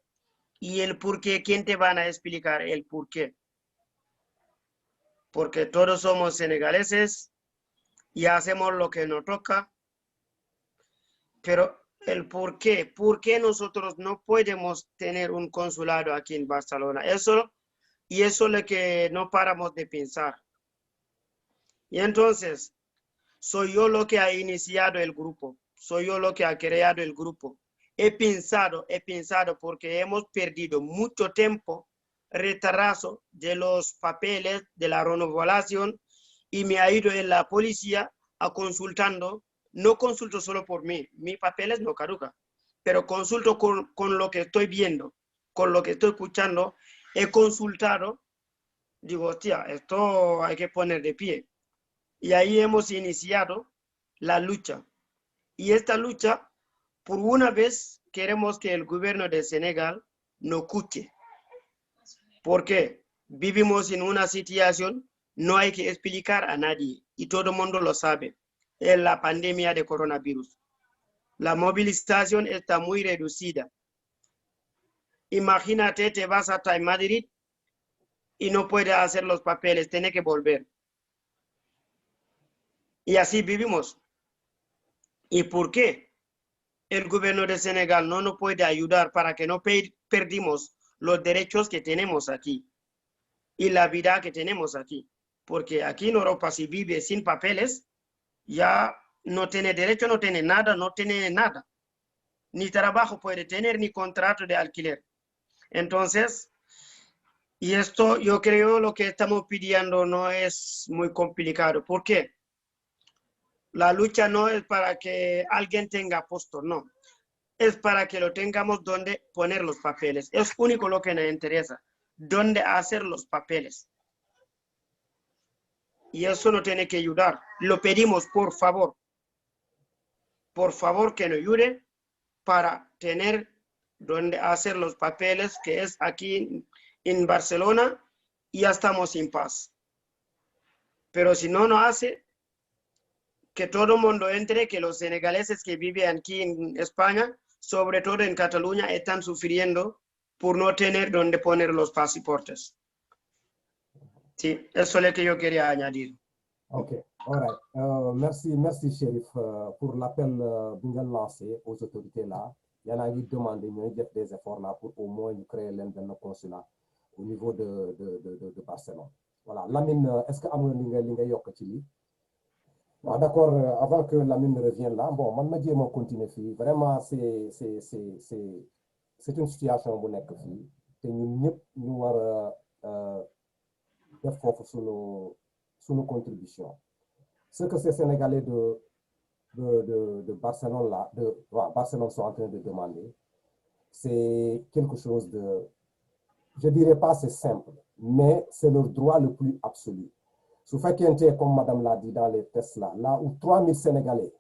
Y el por qué, ¿quién te van a explicar el por qué? Porque todos somos senegaleses y hacemos lo que nos toca. Pero el por qué nosotros no podemos tener un consulado aquí en Barcelona. Eso es lo que no paramos de pensar. Y entonces, soy yo lo que ha iniciado el grupo. Soy yo lo que ha creado el grupo. He pensado porque hemos perdido mucho tiempo, retraso de los papeles de la renovación y me ha ido en la policía a consultando. No consulto solo por mí, mis papeles no caducan, pero consulto con lo que estoy viendo, con lo que estoy escuchando. He consultado, digo, hostia, esto hay que poner de pie. Y ahí hemos iniciado la lucha. Y esta lucha, por una vez, queremos que el gobierno de Senegal nos escuche. Porque vivimos en una situación, no hay que explicar a nadie, y todo el mundo lo sabe. Es la pandemia de coronavirus. La movilización está muy reducida. Imagínate, te vas hasta Madrid y no puedes hacer los papeles, tienes que volver. Y así vivimos. ¿Y por qué el gobierno de Senegal no nos puede ayudar para que no perdimos los derechos que tenemos aquí y la vida que tenemos aquí? Porque aquí en Europa, si vive sin papeles, ya no tiene derecho, no tiene nada. Ni trabajo puede tener, ni contrato de alquiler. Entonces, y esto yo creo lo que estamos pidiendo no es muy complicado. ¿Por qué? La lucha no es para que alguien tenga puesto, no. Es para que lo tengamos donde poner los papeles. Es único lo que nos interesa, dónde hacer los papeles. Y eso nos tiene que ayudar. Lo pedimos, por favor que nos ayude para tener donde hacer los papeles, que es aquí en Barcelona, y ya estamos en paz. Pero si no hace, que todo el mundo entre, que los senegaleses que viven aquí en España, sobre todo en Cataluña, están sufriendo por no tener donde poner los pasaportes. Sí, eso es lo que yo quería añadir. Ok, all right. Merci Chérif pour l'appel bi nga lancé aux autorités là. Yéen a ngi demandé ñooy def des efforts là pour au moins ñu créer leen benn consulat au niveau de Barcelone. Voilà, Lamine, est-ce que am nga li nga yokk ci lii? Ah, d'accord, avant que Lamine revienne là, bon, man ma jéem a continuer fii. Vraiment, c'est une situation bu nekk fii te ñun ñëpp ñu war a def foofu sunu contribution. Ce que ces Sénégalais de Barcelone là, Barcelone sont en train de demander, c'est quelque chose de, je dirais pas c'est simple, mais c'est leur droit le plus absolu. Su fekkente comme madame l'a dit dans les tests là où 3000 Sénégalais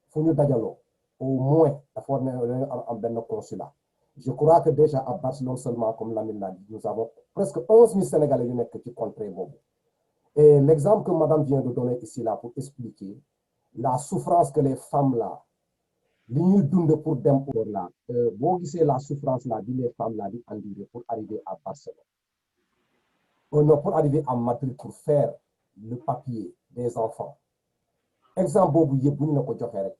fu ñu dajaloo au moins dafa war nañu am benn consulat. Je crois que déjà à Barcelone seulement, comme Lamine l'a dit, nous avons presque 11 000 Sénégalais yu nekk ci contrée boobu. Et l'exemple que madame vient de donner ici là pour expliquer la souffrance que les femmes là li ñuy dund pour dem pour là boo gisee la souffrance là di les femmes là di endurer pour arriver à Barcelone. Non, pour arriver à Madrid pour faire le papier des enfants. Exemple boobu yëpp bu ñu la ko joxee rek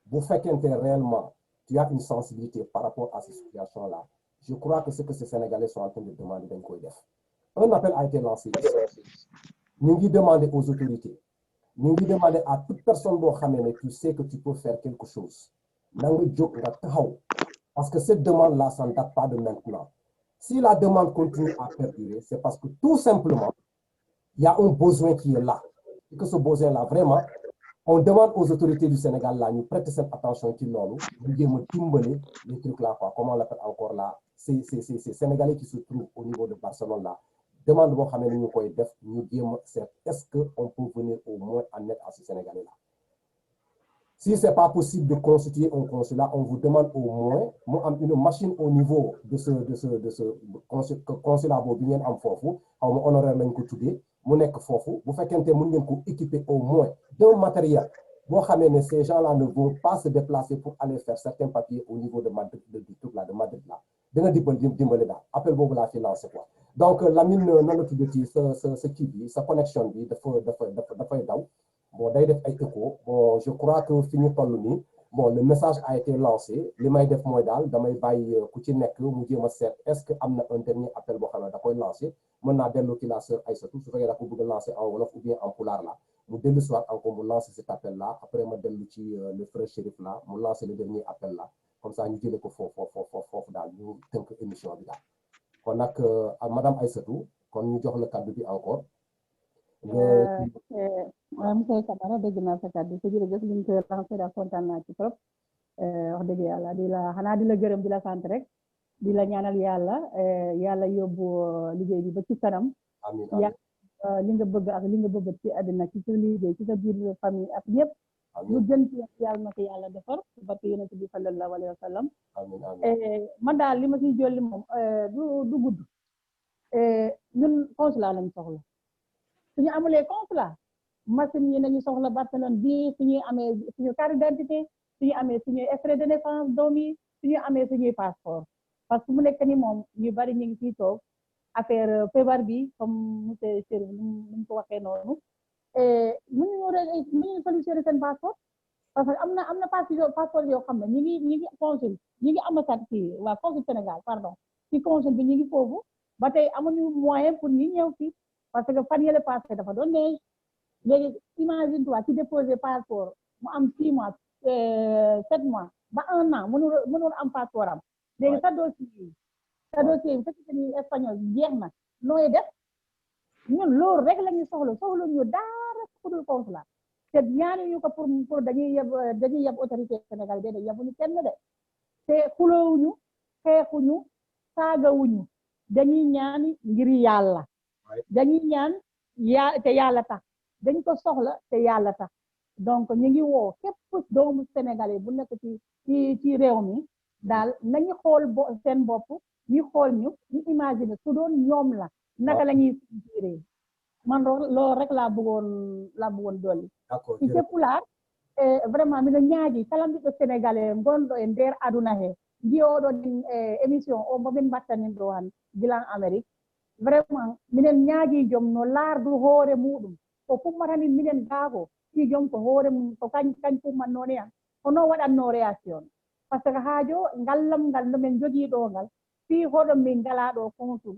bu fekkente réellement tu as une sensibilité par rapport à ces situations là, je crois que ce que ces Sénégalais sont en train de demander dañ koy def. Un appel a été lancé ici. Ñu ngi demander aux autorités, ñu ngi demander à toute personne boo xamee ne tu sais que tu peux faire quelque chose na nga jóg nga taxaw, parce que cette demande là ça ne date pas de maintenant. Si la demande continue à perdurer, c'est parce que tout simplement il y a un besoin qui est là et que ce besoin là vraiment on demande aux autorités du Sénégal là ñu prêter cette attention ci loolu ñu jéem a dimbali les trucs là quoi, comment on l'appelle encore là, ces Sénégalais qui se trouvent au niveau de Barcelone là, demande boo xam ne ñu koy def ñu jéem a seet est-ce que on peut venir au moins en aide à ces Sénégalais là. Si c'est pas possible de constituer un consulat, on vous demande au moins mu am une machine au niveau de ce consulat boobu ngeen am foofu, xaw ma honoraire lañ ko tuddee, mu nekk foofu bu fekkente mën ngeen ko équiper au moins d'un matériel boo xamee ne ces gens-là ne vont pas se déplacer pour aller faire certains papiers au niveau de Madrid du truc là de Madrid là dina dimbali daal appel boobu laa fi lancé quoi. Donc Lamine nan la tuddati sa kii bi sa connexion bi dafay daw. Bon, day def ay écho. Bon, je crois que fi ñu toll nii bon le message a été lancé li may def mooy daal damay bàyyi ku ci nekk mu jéem a seet est-ce que am na un dernier appel boo xam ne da koy lancé mën naa dellu ci la sœur Aïssatou su fekkee da ko bëgg a lancer en wolof ou bien en pulaar là mu dellu soir encore mu lancer cet appel là après ma dellu ci le frère Chérif là mu lancer le dernier appel là comme ça ñu jëlee ko foofu daal ñu tënk émission bi daal kon nag madame Aïssatou kon ñu jox la kàddu bi encore. monsieur Camara dégg naa sa kàddu te jërëjëf li ñu koy lancé daal kontaan naa ci trop wax dëgg yàlla di la xanaa di la gërëm di la sant rek di la ñaanal yàlla yóbbu liggéey bi ba ci kanam. amiin li nga bëgg ak li nga bëgg ci àddina ci sa liggéey ci sa biir famille ak ñëpp lu gën ci yàlla na ko yàlla defar barke yonent bi sallallahu alayhi wa sallam. Man daal li ma ciy jolli moom du gudd ñun consulat lañ soxla. suñu amulee consulat machine yi nañu soxla Barcelone bi suñuy amee suñu carte d'identité suñu amee suñuy extrait de naissance doom yi suñu amee suñuy passeport parce que mu nekk ni moom ñu bari ñu ngi ciy toog affaire feebar bi comme monsieur Chérif nu mu ko waxee noonu mënuñu solutionné seen passeport parce que am na passeport yoo xam ne ñi ngi consul ñi ngi ambassade fii waa consul Sénégal pardon ci consul bi ñi ngi foofu ba tey amuñu moyen pour ñi ñëw fii parce que fan yële passé dafa doon neige léegi imagine toi ci déposer passeport mu am 6 mois 7 mois ba 1 an mënul am passeport am léegi sa dossier bi fekk ni espagnol jeex na nooy def ñun loolu rek la ñu soxla ñu dara ku dul consulat te ñaani ñu ko pour dañuy yeb autorité Sénégal de yebuñu kenn de te xuloowuñu xeexuñu saagawuñu dañuy ñaani ngir yàlla dañuy ñaan te yàlla tax dañ ko soxla te yàlla tax donc ñu ngi woo képp doomu sénégalais bu nekk ci réew mi daal nañu xool seen bopp ñu xool ñu imaginer su doon ñoom la naka la ñuy sentiree man loolu rek laa bëggoon dolli ci Pulaar vraiment mino ñaaji kala ɓiɗɗo sénégalais gonɗo e nder aduna he mbiyoɗon émission o momin mbattanin ɗo han gilan Amérique vraiment minen ñaaji joom no laardu hoore muɗum ko fummatanin minen gaago si joom ko hoore mum ko kañ fummatnoone yan hono waɗatno réaction par ce que haajo ngallam ngal no min jogii ɗo ngal fii hoɗo min ngalaa ɗo consul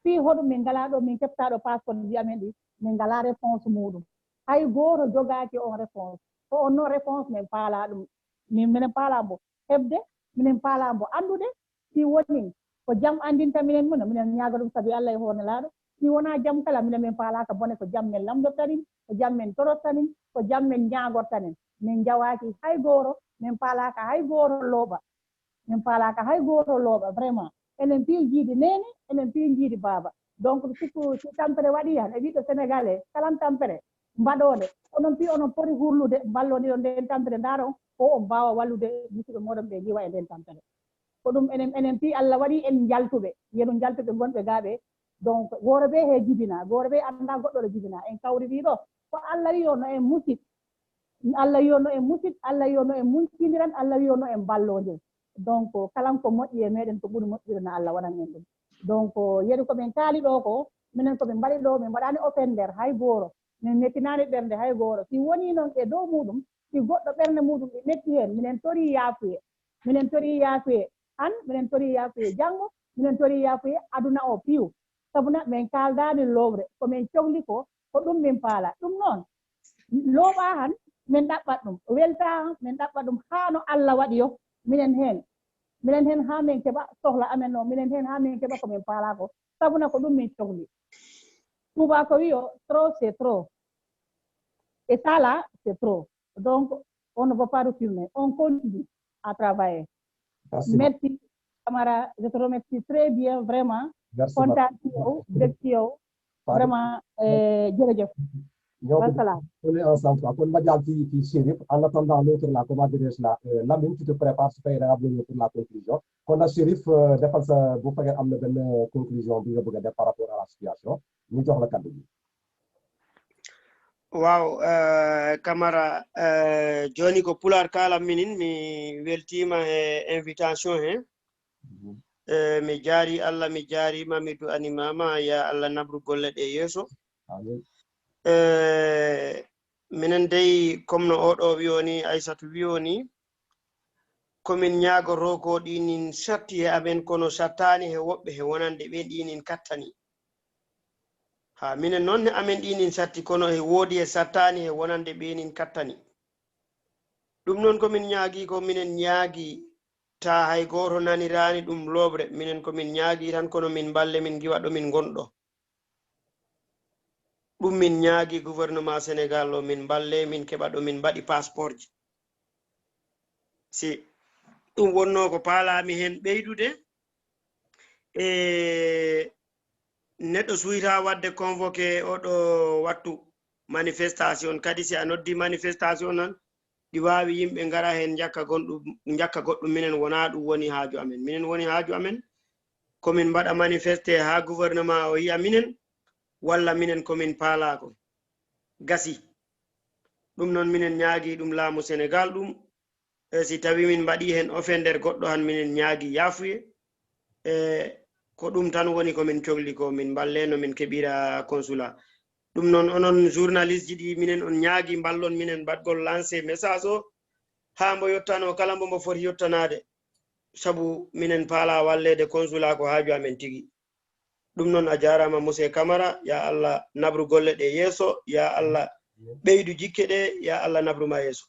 fii hoɗo min ngalaa ɗo min keɓtaa ɗo passeport mbiyamen ɗi min ngalaa réponse muɗum hay gooto jogaaki on réponse ko on noon réponse min paalaa ɗum minen paalaa mbo heɓde minen paalaa mbo anndude si woni ko jam andinta minen minen ñaaga ɗum sabi Allah e hoorne laaɗo si wona jam kala minen min paalaka bone ko jam men lamdotanin ko jam men torotanin ko jam men ñaagortanin min jawaki hay gooro min paalaka hay gooro looɓa min paalaka hay gooro looɓa vraiment enen piil jiidi nene enen piil jiidi baaba donc sikku si tampere waɗi han e ɓiɗɗo sénégalais kalan tampere mbaɗode onon pi onon poti hurlude mballode on nden tampere ndaaro o on mbawa wallude musidɓe moɗon ɓe jiwa e nden tampere ko ɗum enen pi Allah waɗi en jaltuɓe yeno jaltuɓe gonɓe gaaɓe donc gooro ɓe he jibina gooro ɓe anda goɗɗo ɗo jibina en kawri wiɗo ko Allah wi no en musid Allah wi no en musid Allah wi no en muñcidiran Allah wi no en ballodir donc kalan ko moƴƴi e meɗen ko ɓuri moƴƴude no Allah waɗan en ɗum donc yeru komin kaali ɗo ko minen komin mbaɗi ɗo min mbaɗani offender hay gooro min mettinani ɓernde hay gooro si woni noon e dow muɗum si goɗɗo ɓernde muɗum ɗi metti hen minen tori yaafuye han minen tori yaafuye janggo minen tori yaafuye aduna o piiw sabuna min kaldani lowre komin cohli ko ɗum min paala ɗum noon looɓa han min ɗaɓɓat ɗum welta min ɗaɓɓat ɗum haa no Allah waɗi yo minen hen haa min keɓa sohla amen o minen hen haa min keɓa komin paala ko sabuna ko ɗum min cohli Touba ko wi o trop c'est trop et ça là c'est trop donc on ne va pas retourner on continue à travailler. Merci Camara, je te remercie très bien vraiment kontaan ci yow dëgg ci yow vraiment jërëjëf wasalaam on est ensemble kon ma jàll ci Chérif en attendant l'autre là comment dirais-je là Lamine tu te prépares su fekkee da nga bëgg pour la conclusion kon nag Chérif defal sa bu fekkee am na benn conclusion bi nga bëgg a def par rapport à la situation ñu jox la kàddu bi waaw Camara joni ko pular kala minin mi weltima e invitation he mi jaari Allah mi jaarima mi du'animama ya Allah nabru golle ɗe yeeso minen dey comme no oɗo wiyoni Aissatou wiyoni komin ñaagoro ko ɗinin satti e amen kono sattani he woɓɓe he wonande ɓe ɗinin kattani ha minen noon ne amen ɗinin satti kono e woodi e sattani e wonande ɓenin kattani ɗum noon komin ñaagi ko minen ñaagi ta hay goto nanirani ɗum lobre minen komin ñaagi tan kono min balle min giwa ɗo min gonɗo ɗum min ñaagi gouvernement Sénégal o min balle min keɓa ɗo min mbaɗi passeport ji si ɗum wonno ko paalami hen ɓeydude e neɗɗo suyta wadde convoqué oɗo wattu manifestation kadi si a noddi manifestation nan ɗi wawi yimɓe ngara hen jakka goɗɗum minen wona ɗum woni haaju amen minen woni haaju amen komin mbaɗa manifesté ha gouvernement o yiya minen walla minen komin paalako gasi ɗum noon minen ñaagi ɗum laamu Sénégal ɗum si tawi min mbaɗi hen offender goɗɗo han minen ñaagi yaafuye ko ɗum tan woni komin cohli ko min balleno min keɓira consulat ɗum noon onon journaliste ji ɗi minen on ñaagi ballon minen mbaɗgol lancé message o ha mbo yettano kala mbo foti yettanade sabu minen paala wallede consulat ko haaju amen tigi ɗum noon a jarama monsieur Camara ya Allah nabru golle ɗe yeeso ya Allah ɓeydu jikke ɗe ya Allah nabruma yeeso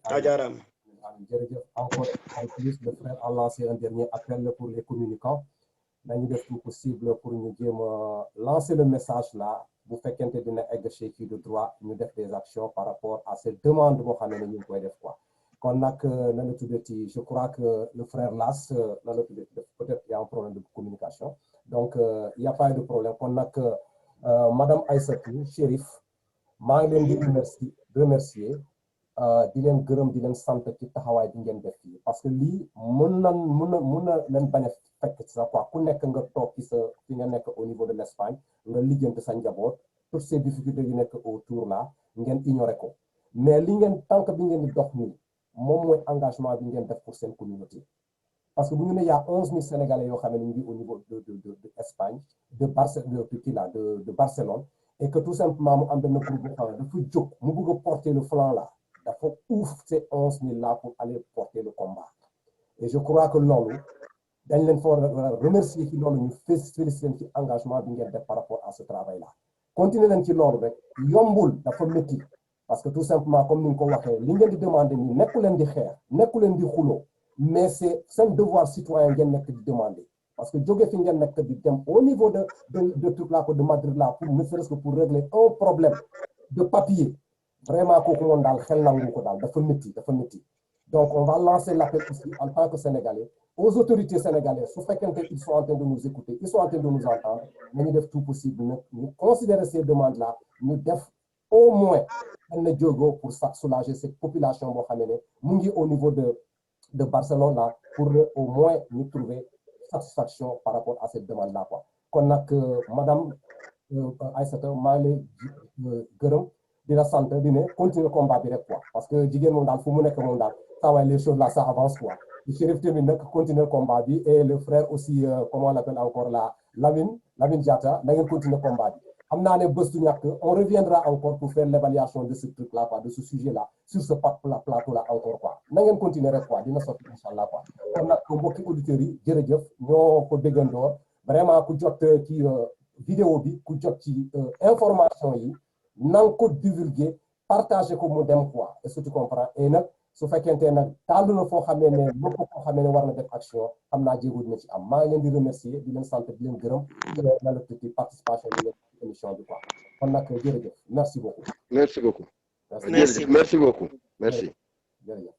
a jarama encore en plus le frère a lancé un dernier appel pour les communicants nañu def tout possible pour ñu jéem a lancer le message là bu fekkente dina egg chez qui de droit ñu def des actions par rapport à ces demandes boo xam ne ñu ngi koy def quoi kon nag na la tuddati je crois que le frère Las na la tuddati peut-être il y a un problème de communication donc il y a pas de problème kon nag madame Aïssatou Chérif maa ngi leen di remercier di leen gërëm di leen sant ci taxawaay bi ngeen def fii parce que lii mun na leen bañ a fekk ci sa quoi ku nekk nga toog ci sa fi nga nekk au niveau de l'Espagne nga lijjanti sa njaboot toutes ces difficultés yu nekk autour là ngeen ignorer ko mais li ngeen tànk bi ngeen di dox nii moom mooy engagement bi ngeen def pour seen communauté parce que bu ñu ne y a 11 000 Sénégalais yoo xam ne ñu ngi au niveau de Espagne de Barcelone et que tout simplement mu am benn groupe boo xam ne dafa jóg mu bëgg a porter le flanc là dafa ouf ces 11 000 là pour aller porter le combat et je crois que loolu dañ leen for remercier ci loolu ñu féliciter leen ci engagement bi ngeen def par rapport à ce travail là continuer leen ci loolu rek yombul dafa métti parce que tout simplement comme ni nga ko waxee li ngeen di demander nii nekku leen di xeex nekku leen di xuloo mais c'est seen devoir citoyen ngeen nekk di demander parce que jóge fi ngeen nekk di dem au niveau de truc là de Madrid là pour ne serait-ce que pour régler un problème de papier vraiment kooku moom daal xel nangu ko daal dafa métti donc on va lancer l'appel aussi en tant que Sénégalais aux autorités sénégalaises su fekkente ils sont en train de nous écouter ils sont en train de nous entendre nañu def tout possible nag ñu considérer ces demandes là ñu def au moins benn jéego pour soulager cette population boo xam ne mu ngi au niveau de Barcelone là pour au moins ñu trouver satisfaction par rapport à cette demande là quoi kon nag madame Aïssata maa ngi lay gërëm di la sant di ne continuer combat bi rek quoi parce que jigéen moom daal fu mu nekk moom daal ça va les choses là ça avance quoi Chérif tamit nag continuer combat bi et le frère aussi comment on l'appelle encore là Lamine Diatta na ngeen continuer combat bi xam naa ne bés du ñàkk on reviendra encore pour faire l'évaluation de ce truc là quoi de ce sujet là sur ce plateau là encore quoi na ngeen continuer rek quoi dina sotti inchallah quoi kon nag mbokki auditeurs yi jërëjëf ñoo ko déggandoor vraiment ku jot ci vidéo bi ku jot ci information yi na nga ko divulguer partager ko mu dem quoi est-ce que tu comprends et nag su fekkente nag tàllu na foo xamee ne lépp koo xamee ne war na def action xam naa jéego dina ci am maa ngi leen di remercier di leen sant di leen gërëm na la tuuti participation bi leen émission bi quoi kon nag jërëjëf merci beaucoup merci beaucoup merci jërëjëf